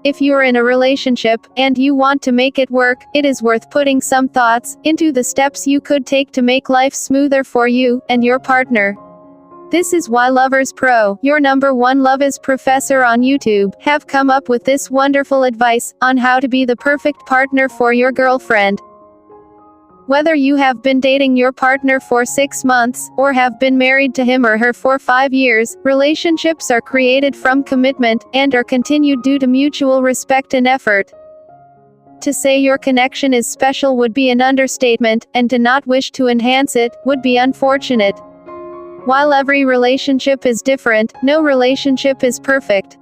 If you're in a relationship, and you want to make it work, it is worth putting some thoughts into the steps you could take to make life smoother for you and your partner. This is why Lovers Pro, your #1 love is professor on YouTube, have come up with this wonderful advice on how to be the perfect partner for your girlfriend. Whether you have been dating your partner for 6 months, or have been married to him or her for 5 years, relationships are created from commitment, and are continued due to mutual respect and effort. To say your connection is special would be an understatement, and to not wish to enhance it would be unfortunate. While every relationship is different, no relationship is perfect.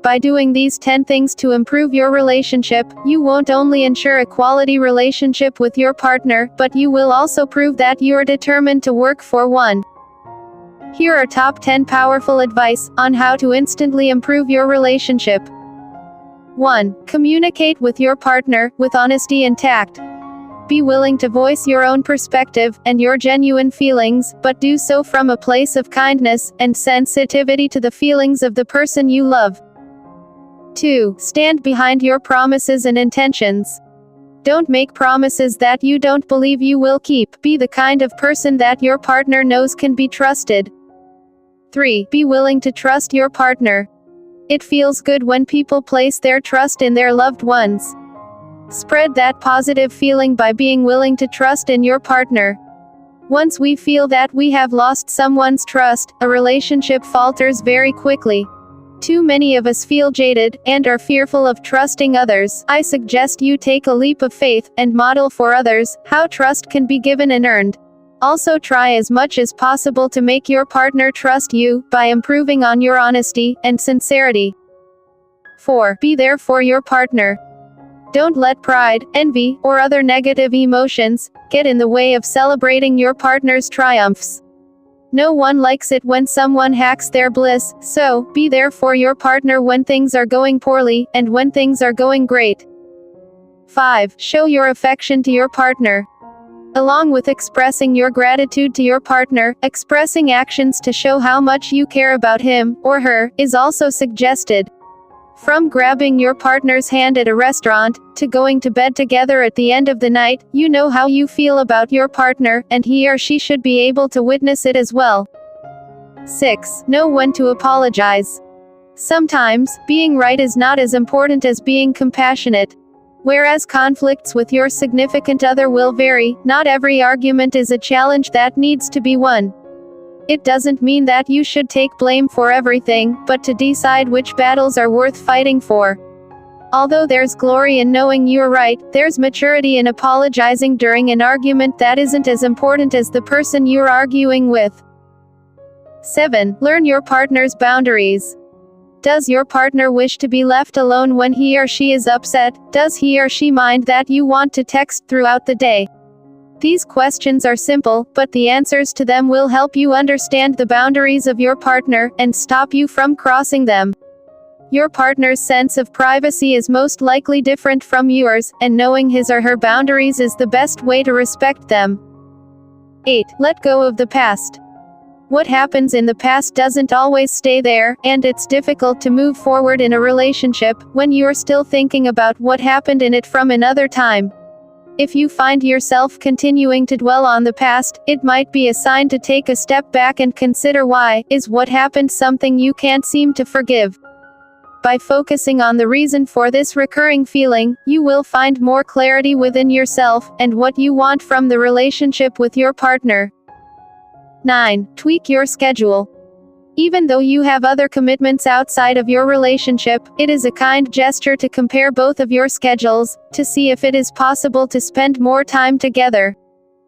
By doing these 10 things to improve your relationship, you won't only ensure a quality relationship with your partner, but you will also prove that you're determined to work for one. Here are top 10 powerful advice on how to instantly improve your relationship. 1. Communicate with your partner with honesty and tact. Be willing to voice your own perspective and your genuine feelings, but do so from a place of kindness and sensitivity to the feelings of the person you love. 2. Stand behind your promises and intentions. Don't make promises that you don't believe you will keep. Be the kind of person that your partner knows can be trusted. 3. Be willing to trust your partner. It feels good when people place their trust in their loved ones. Spread that positive feeling by being willing to trust in your partner. Once we feel that we have lost someone's trust, a relationship falters very quickly. Too many of us feel jaded, and are fearful of trusting others. I suggest you take a leap of faith, and model for others how trust can be given and earned. Also try as much as possible to make your partner trust you, by improving on your honesty and sincerity. 4. Be there for your partner. Don't let pride, envy, or other negative emotions get in the way of celebrating your partner's triumphs. No one likes it when someone hacks their bliss, so be there for your partner when things are going poorly, and when things are going great. 5. Show your affection to your partner. Along with expressing your gratitude to your partner, expressing actions to show how much you care about him or her is also suggested. From grabbing your partner's hand at a restaurant, to going to bed together at the end of the night, you know how you feel about your partner, and he or she should be able to witness it as well. 6. Know when to apologize. Sometimes, being right is not as important as being compassionate. Whereas conflicts with your significant other will vary, not every argument is a challenge that needs to be won. It doesn't mean that you should take blame for everything, but to decide which battles are worth fighting for. Although there's glory in knowing you're right, there's maturity in apologizing during an argument that isn't as important as the person you're arguing with. 7. Learn your partner's boundaries. Does your partner wish to be left alone when he or she is upset? Does he or she mind that you want to text throughout the day? These questions are simple, but the answers to them will help you understand the boundaries of your partner, and stop you from crossing them. Your partner's sense of privacy is most likely different from yours, and knowing his or her boundaries is the best way to respect them. 8. Let go of the past. What happens in the past doesn't always stay there, and it's difficult to move forward in a relationship when you're still thinking about what happened in it from another time. If you find yourself continuing to dwell on the past, it might be a sign to take a step back and consider why is what happened something you can't seem to forgive. By focusing on the reason for this recurring feeling, you will find more clarity within yourself, and what you want from the relationship with your partner. 9. Tweak your schedule. Even though you have other commitments outside of your relationship, it is a kind gesture to compare both of your schedules, to see if it is possible to spend more time together.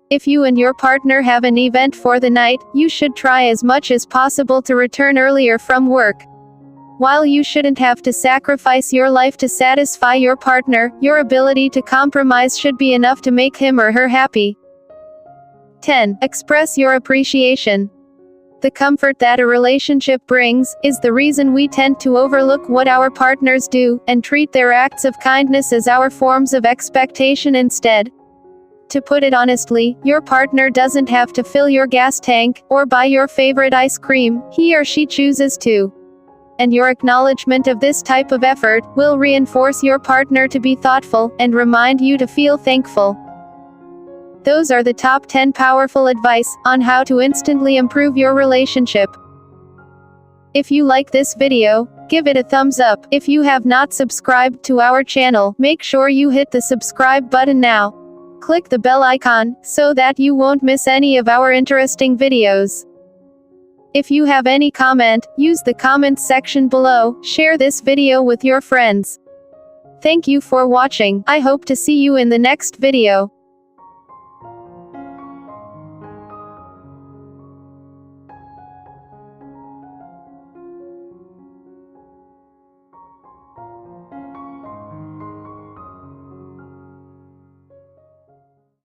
If you and your partner have an event for the night, you should try as much as possible to return earlier from work. While you shouldn't have to sacrifice your life to satisfy your partner, your ability to compromise should be enough to make him or her happy. 10. Express your appreciation. The comfort that a relationship brings is the reason we tend to overlook what our partners do, and treat their acts of kindness as our forms of expectation instead. To put it honestly, your partner doesn't have to fill your gas tank, or buy your favorite ice cream, he or she chooses to. and your acknowledgement of this type of effort will reinforce your partner to be thoughtful and remind you to feel thankful. Those are the top 10 powerful advice on how to instantly improve your relationship. If you like this video, give it a thumbs up. If you have not subscribed to our channel, make sure you hit the subscribe button now. Click the bell icon, so that you won't miss any of our interesting videos. If you have any comment, use the comments section below, share this video with your friends. Thank you for watching. I hope to see you in the next video.